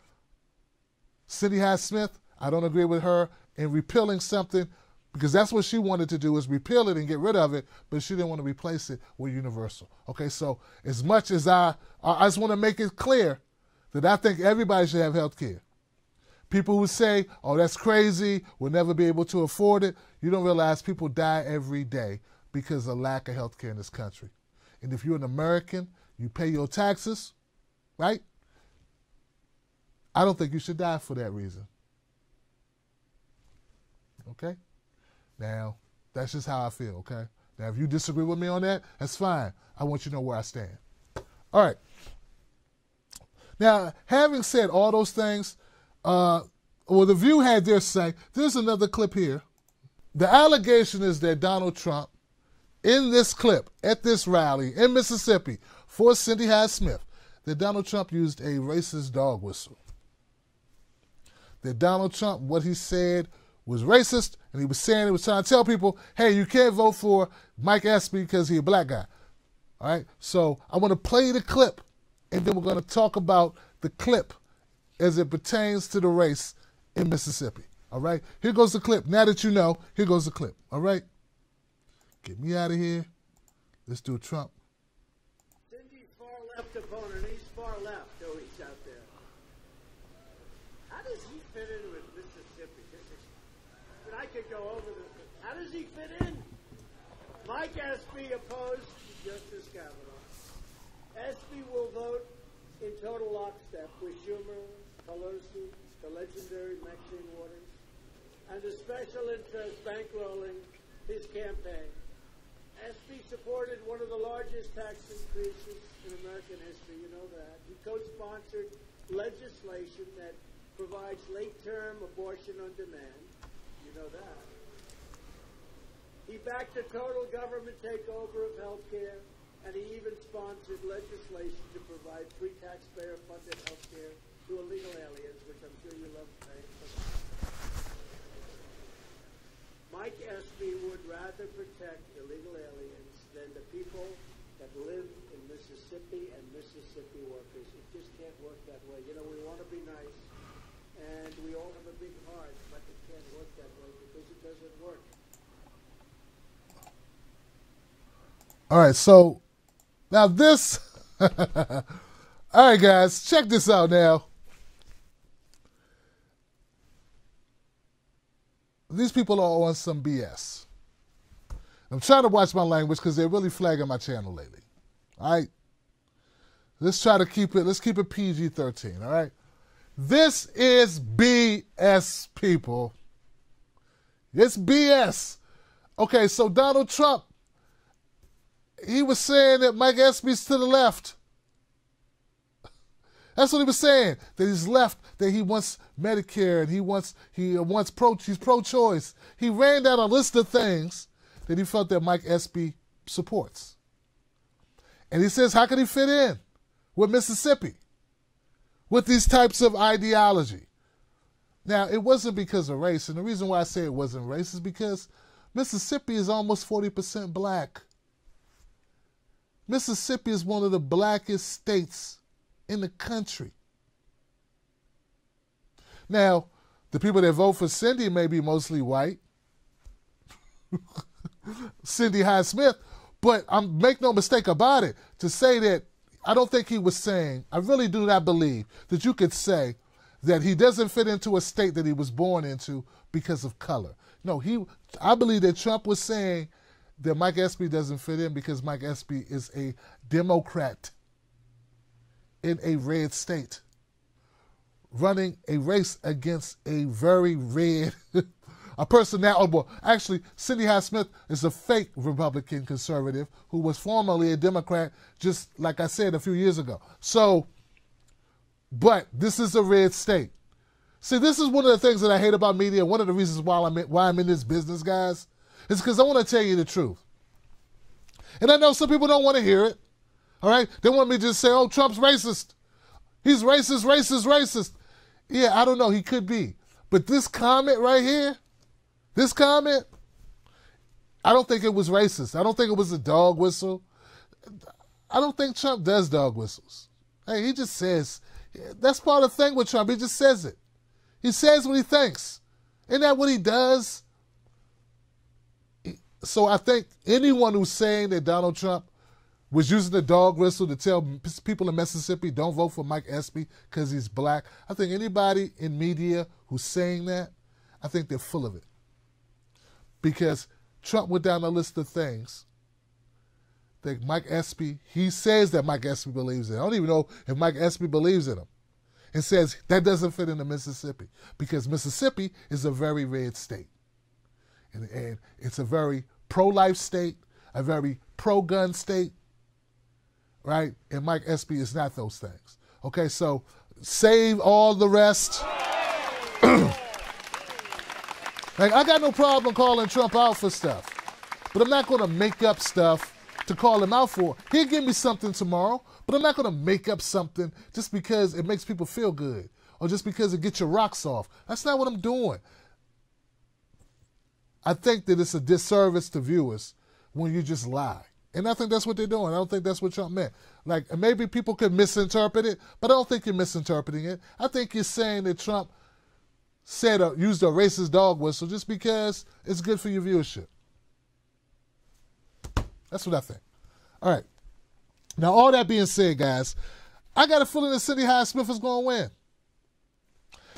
Cindy Hyde-Smith, I don't agree with her in repealing something because that's what she wanted to do, is repeal it and get rid of it, but she didn't want to replace it with universal. Okay, so as much as I just want to make it clear that I think everybody should have health care. People who say, oh, that's crazy, we'll never be able to afford it, you don't realize people die every day because of lack of health care in this country. And if you're an American, you pay your taxes, right? I don't think you should die for that reason. Okay? Now, that's just how I feel, okay? Now, if you disagree with me on that, that's fine. I want you to know where I stand. All right. Now, having said all those things, The View had their say. There's another clip here. The allegation is that Donald Trump, in this clip, at this rally in Mississippi for Cindy Hyde-Smith, that Donald Trump used a racist dog whistle. That Donald Trump, what he said was racist, and he was trying to tell people, hey, you can't vote for Mike Espy because he's a black guy. All right? So I want to play the clip, and then we're going to talk about the clip as it pertains to the race in Mississippi. All right? Here goes the clip. Now that you know, here goes the clip. All right? Get me out of here. Let's do Trump. Cindy's far left opponent, he's far left, though he's out there. How does he fit in with Mississippi? I could go over this. How does he fit in? Mike Espy opposed to Justice Kavanaugh. Espy will vote in total lockstep with Schumer, Pelosi, the legendary Maxine Waters, and the special interest bankrolling his campaign. Espy supported one of the largest tax increases in American history, you know that. He co-sponsored legislation that provides late-term abortion on demand, you know that. He backed a total government takeover of health care, and he even sponsored legislation to provide free taxpayer-funded health care to illegal aliens, which I'm sure you love paying for. Mike Espy would rather protect illegal aliens than the people that live in Mississippi and Mississippi workers. It just can't work that way. You know, we want to be nice, and we all have a big heart, but it can't work that way because it doesn't work. All right, so now this, all right, guys, check this out now. These people are on some BS. I'm trying to watch my language because they're really flagging my channel lately. All right? Let's keep it PG-13, all right? This is BS, people. It's BS. Okay, so Donald Trump, he was saying that Mike Espy's to the left. That's what he was saying, that he's left, that he wants Medicare, and he's pro-choice. He ran down a list of things that he felt that Mike Espy supports. And he says, how can he fit in with Mississippi, with these types of ideology? Now, it wasn't because of race, and the reason why I say it wasn't race is because Mississippi is almost 40% black. Mississippi is one of the blackest states in the country. Now, the people that vote for Cindy may be mostly white. Cindy Hyde-Smith. But make no mistake about it, to say that, I don't think he was saying, I really do not believe that you could say that he doesn't fit into a state that he was born into because of color. No, I believe that Trump was saying that Mike Espy doesn't fit in because Mike Espy is a Democrat in a red state, running a race against a very red, a person now, well, actually, Cindy Hyde-Smith is a fake Republican conservative who was formerly a Democrat, just like I said a few years ago. So, but this is a red state. See, this is one of the things that I hate about media. One of the reasons why I'm in this business, guys, is because I want to tell you the truth. And I know some people don't want to hear it. All right? They want me to just say, oh, Trump's racist. He's racist, racist, racist. Yeah, I don't know. He could be. But this comment right here, this comment, I don't think it was racist. I don't think it was a dog whistle. I don't think Trump does dog whistles. Hey, he just says, that's part of the thing with Trump. He just says it. He says what he thinks. Isn't that what he does? So I think anyone who's saying that Donald Trump was using the dog whistle to tell people in Mississippi don't vote for Mike Espy because he's black, I think anybody in media who's saying that, I think they're full of it. Because Trump went down a list of things that Mike Espy, he says that Mike Espy believes in. I don't even know if Mike Espy believes in him. And says that doesn't fit into Mississippi because Mississippi is a very red state. And it's a very pro-life state, a very pro-gun state, right? And Mike Espy is not those things. Okay, so save all the rest. Like, I got no problem calling Trump out for stuff, but I'm not going to make up stuff to call him out for. He'll give me something tomorrow, but I'm not going to make up something just because it makes people feel good or just because it gets your rocks off. That's not what I'm doing. I think that it's a disservice to viewers when you just lie. And I think that's what they're doing. I don't think that's what Trump meant. Like, maybe people could misinterpret it, but I don't think you're misinterpreting it. I think you're saying that Trump said or used a racist dog whistle just because it's good for your viewership. That's what I think. All right. Now, all that being said, guys, I got a feeling that Cindy Hyde-Smith is going to win.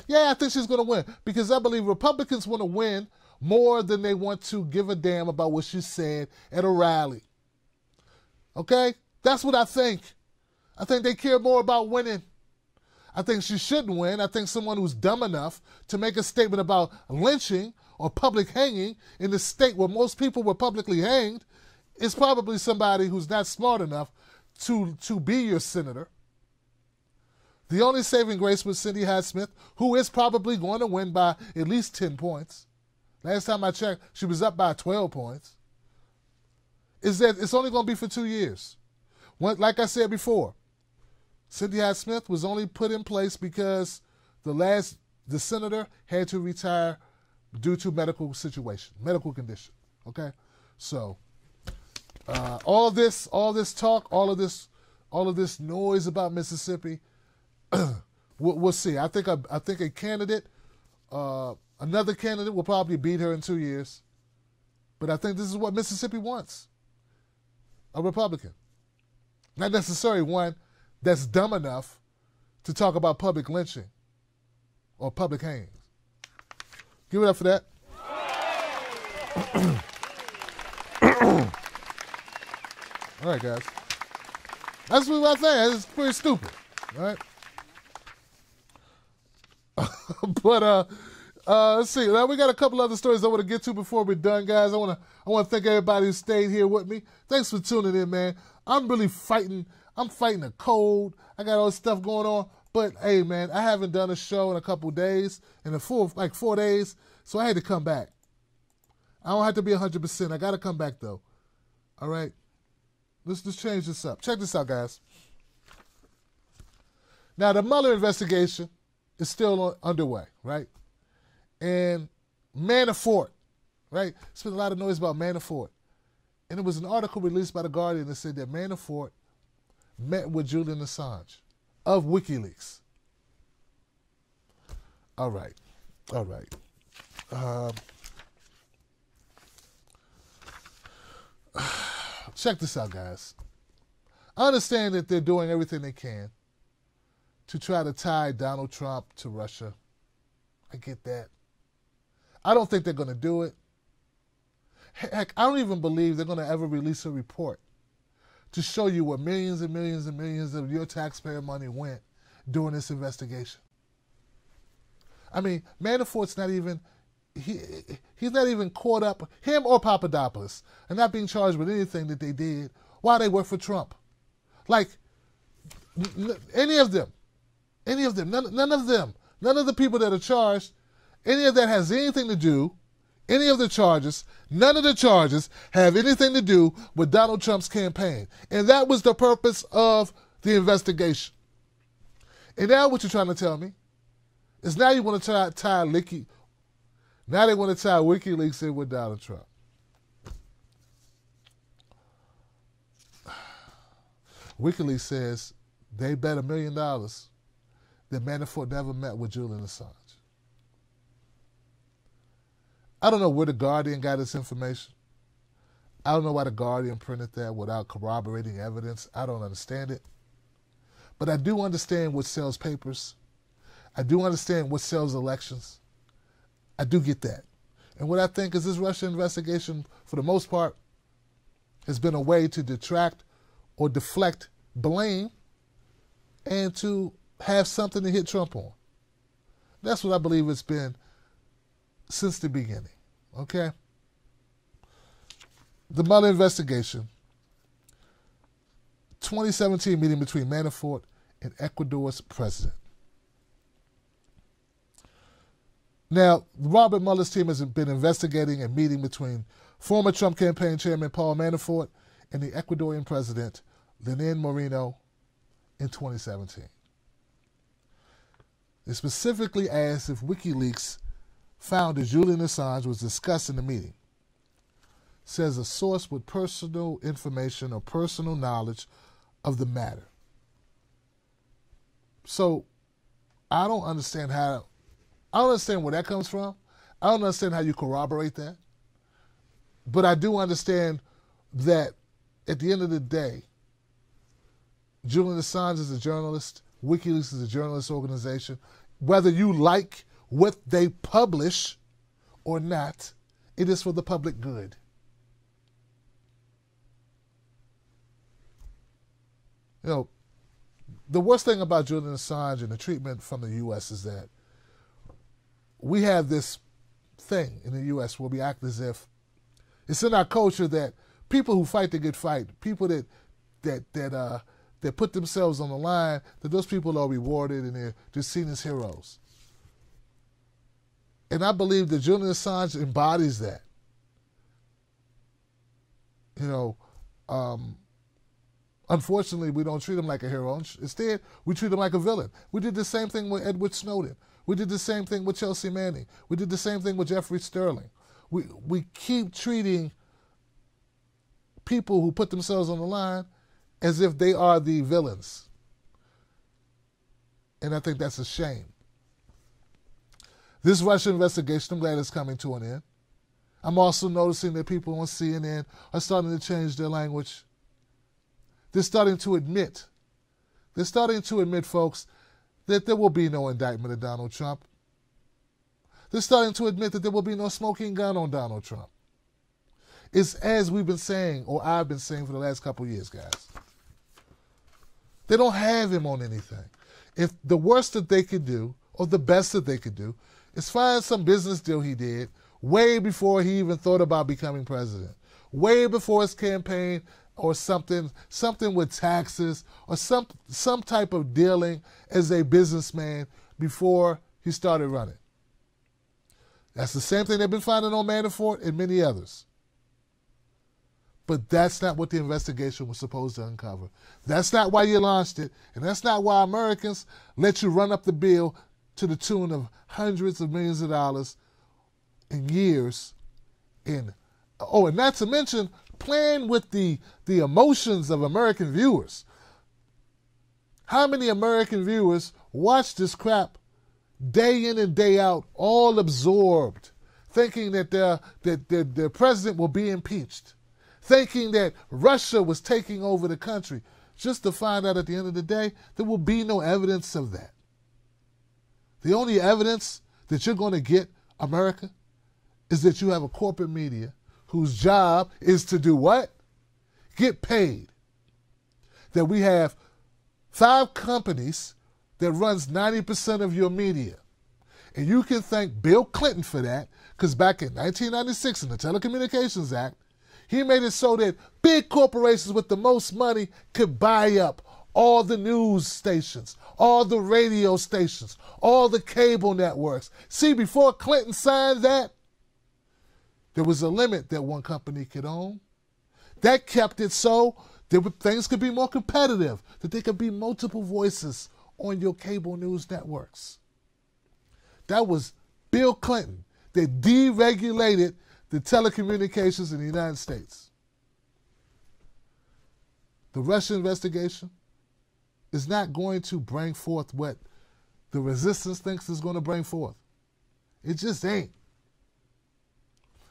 Yeah, I think she's going to win because I believe Republicans want to win more than they want to give a damn about what she said at a rally. Okay? That's what I think. I think they care more about winning. I think she shouldn't win. I think someone who's dumb enough to make a statement about lynching or public hanging in the state where most people were publicly hanged is probably somebody who's not smart enough to be your senator. The only saving grace was Cindy Hyde-Smith, who is probably going to win by at least 10 points. Last time I checked, she was up by 12 points. Is that it's only going to be for 2 years. Like I said before, Cindy Hyde-Smith was only put in place because the senator had to retire due to medical condition. Okay, so all of this talk, all of this noise about Mississippi, we'll see. I think a candidate, another candidate will probably beat her in 2 years, but I think this is what Mississippi wants: a Republican, not necessarily one that's dumb enough to talk about public lynching or public hangings. Give it up for that. All right, guys. That's what I think. It's pretty stupid, all right? But let's see. Now we got a couple other stories I want to get to before we're done, guys. I want to thank everybody who stayed here with me. Thanks for tuning in, man. I'm really fighting. I'm fighting a cold. I got all this stuff going on. But hey, man, I haven't done a show in a couple days, in 4 days, so I had to come back. I don't have to be 100%. I got to come back though. All right. Let's just change this up. Check this out, guys. Now the Mueller investigation is still underway, right? And Manafort, right? There's been a lot of noise about Manafort. And there was an article released by The Guardian that said that Manafort met with Julian Assange of WikiLeaks. All right. Check this out, guys. I understand that they're doing everything they can to try to tie Donald Trump to Russia. I get that. I don't think they're going to do it. Heck, I don't even believe they're going to ever release a report to show you where millions and millions and millions of your taxpayer money went during this investigation. I mean, Manafort's not even he's not even caught up, him or Papadopoulos, are not being charged with anything that they did while they work for Trump. Like, any of them, none of them, none of the people that are charged, any of that has anything to do, any of the charges, none of the charges have anything to do with Donald Trump's campaign. And that was the purpose of the investigation. And now what you're trying to tell me is now you want to tie now they want to tie WikiLeaks in with Donald Trump. WikiLeaks says they bet $1 million that Manafort never met with Julian Assange. I don't know where the Guardian got its information. I don't know why the Guardian printed that without corroborating evidence. I don't understand it. But I do understand what sells papers. I do understand what sells elections. I do get that. And what I think is this Russia investigation, for the most part, has been a way to detract or deflect blame and to have something to hit Trump on. That's what I believe it's been since the beginning, okay? The Mueller investigation, 2017 meeting between Manafort and Ecuador's president. Now, Robert Mueller's team has been investigating a meeting between former Trump campaign chairman Paul Manafort and the Ecuadorian president, Lenin Moreno, in 2017. They specifically asked if WikiLeaks founder Julian Assange was discussed in the meeting. Says a source with personal information or personal knowledge of the matter. So I don't understand where that comes from. I don't understand how you corroborate that. But I do understand that at the end of the day, Julian Assange is a journalist. WikiLeaks is a journalist organization. Whether you like what they publish or not, it is for the public good. You know, the worst thing about Julian Assange and the treatment from the U.S. is that we have this thing in the U.S. where we act as if it's in our culture that people who fight the good fight, people that put themselves on the line, that those people are rewarded and they're just seen as heroes. And I believe that Julian Assange embodies that. You know, unfortunately, we don't treat him like a hero. Instead, we treat him like a villain. We did the same thing with Edward Snowden. We did the same thing with Chelsea Manning. We did the same thing with Jeffrey Sterling. We keep treating people who put themselves on the line as if they are the villains. And I think that's a shame. This Russia investigation, I'm glad it's coming to an end. I'm also noticing that people on CNN are starting to change their language. They're starting to admit, folks, that there will be no indictment of Donald Trump. They're starting to admit that there will be no smoking gun on Donald Trump. It's as we've been saying, or I've been saying for the last couple of years, guys. They don't have him on anything. If the worst that they could do, or the best that they could do, is find some business deal he did way before he even thought about becoming president, way before his campaign, or something with taxes, or some type of dealing as a businessman before he started running. That's the same thing they've been finding on Manafort and many others. But that's not what the investigation was supposed to uncover. That's not why you launched it, and that's not why Americans let you run up the bill to the tune of hundreds of millions of dollars in years. And not to mention playing with the emotions of American viewers. How many American viewers watch this crap day in and day out, all absorbed, thinking that their president will be impeached, thinking that Russia was taking over the country, just to find out at the end of the day there will be no evidence of that. The only evidence that you're going to get, America, is that you have a corporate media whose job is to do what? Get paid. That we have 5 companies that runs 90% of your media. And you can thank Bill Clinton for that, Because back in 1996 in the Telecommunications Act, he made it so that big corporations with the most money could buy up all the news stations, all the radio stations, all the cable networks. See, before Clinton signed that, there was a limit that one company could own. That kept it so that things could be more competitive, that there could be multiple voices on your cable news networks. That was Bill Clinton that deregulated the telecommunications in the United States. The Russia investigation is not going to bring forth what the resistance thinks is going to bring forth. It just ain't.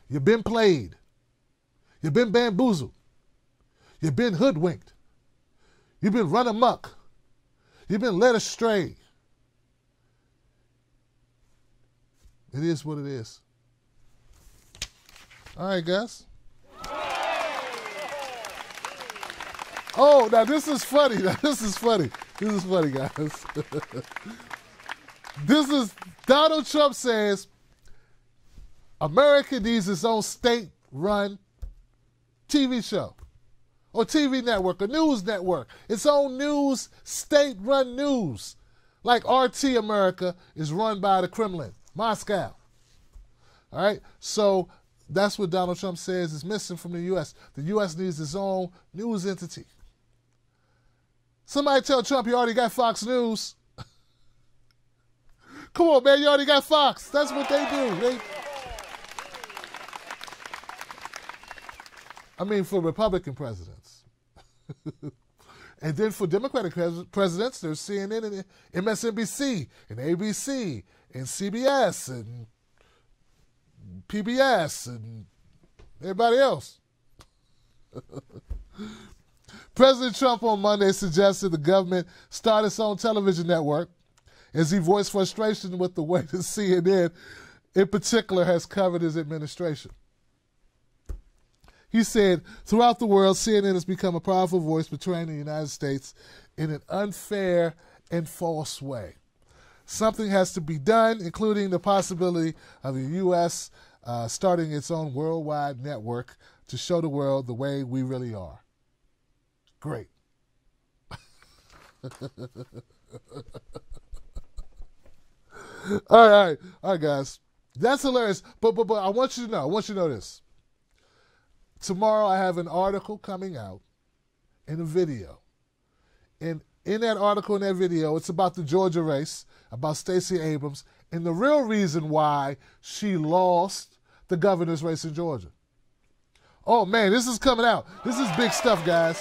You've been played. You've been bamboozled. You've been hoodwinked. You've been run amok. You've been led astray. It is what it is. All right, guys. Oh, now this is funny. This is funny, guys. This is Donald Trump says America needs its own state-run TV show or TV network, a news network, its own news, state-run news. Like RT America is run by the Kremlin, Moscow. All right? So that's what Donald Trump says is missing from the U.S. The U.S. needs its own news entity. Somebody tell Trump he already got Fox News. Come on, man, you already got Fox. That's what they do. I mean, for Republican presidents. And then for Democratic presidents, there's CNN and MSNBC and ABC and CBS and PBS and everybody else. President Trump on Monday suggested the government start its own television network as he voiced frustration with the way that CNN in particular has covered his administration. He said, throughout the world, CNN has become a powerful voice portraying the United States in an unfair and false way. Something has to be done, including the possibility of the U.S. Starting its own worldwide network to show the world the way we really are. Great. All right, guys. That's hilarious. But I want you to know this. Tomorrow I have an article coming out and a video. And in that article and that video, it's about the Georgia race, about Stacey Abrams, and the real reason why she lost the governor's race in Georgia. Oh man, this is coming out. This is big stuff, guys.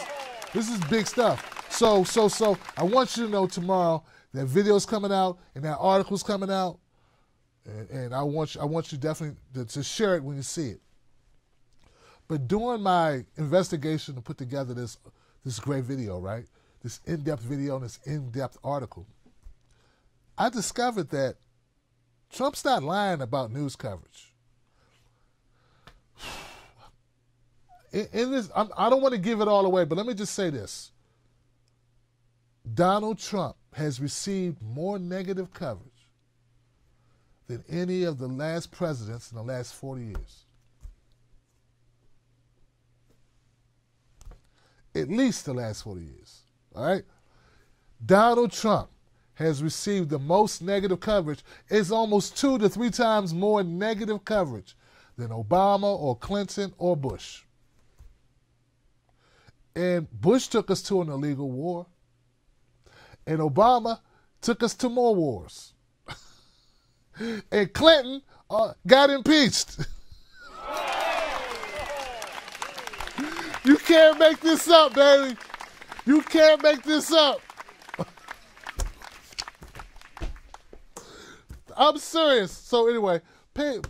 This is big stuff. So I want you to know tomorrow that video's coming out and that article's coming out, and I want you definitely to share it when you see it. But during my investigation to put together this great video, right, this in-depth video and this in-depth article, I discovered that Trump's not lying about news coverage. In this, I don't want to give it all away, but let me just say this. Donald Trump has received more negative coverage than any of the last presidents in the last 40 years. At least the last 40 years, all right? Donald Trump has received the most negative coverage. It's almost 2 to 3 times more negative coverage than Obama or Clinton or Bush. And Bush took us to an illegal war. And Obama took us to more wars. And Clinton got impeached. You can't make this up, baby. You can't make this up. I'm serious. So anyway, please.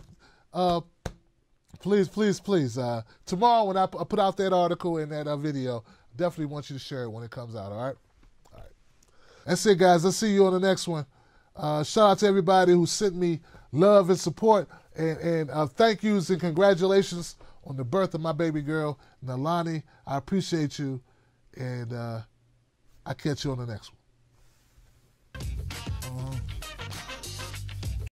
Tomorrow when I put out that article and that video, definitely want you to share it when it comes out, all right? All right. That's it, guys. I'll see you on the next one. Shout out to everybody who sent me love and support. And thank yous and congratulations on the birth of my baby girl, Nalani. I appreciate you. And I'll catch you on the next one.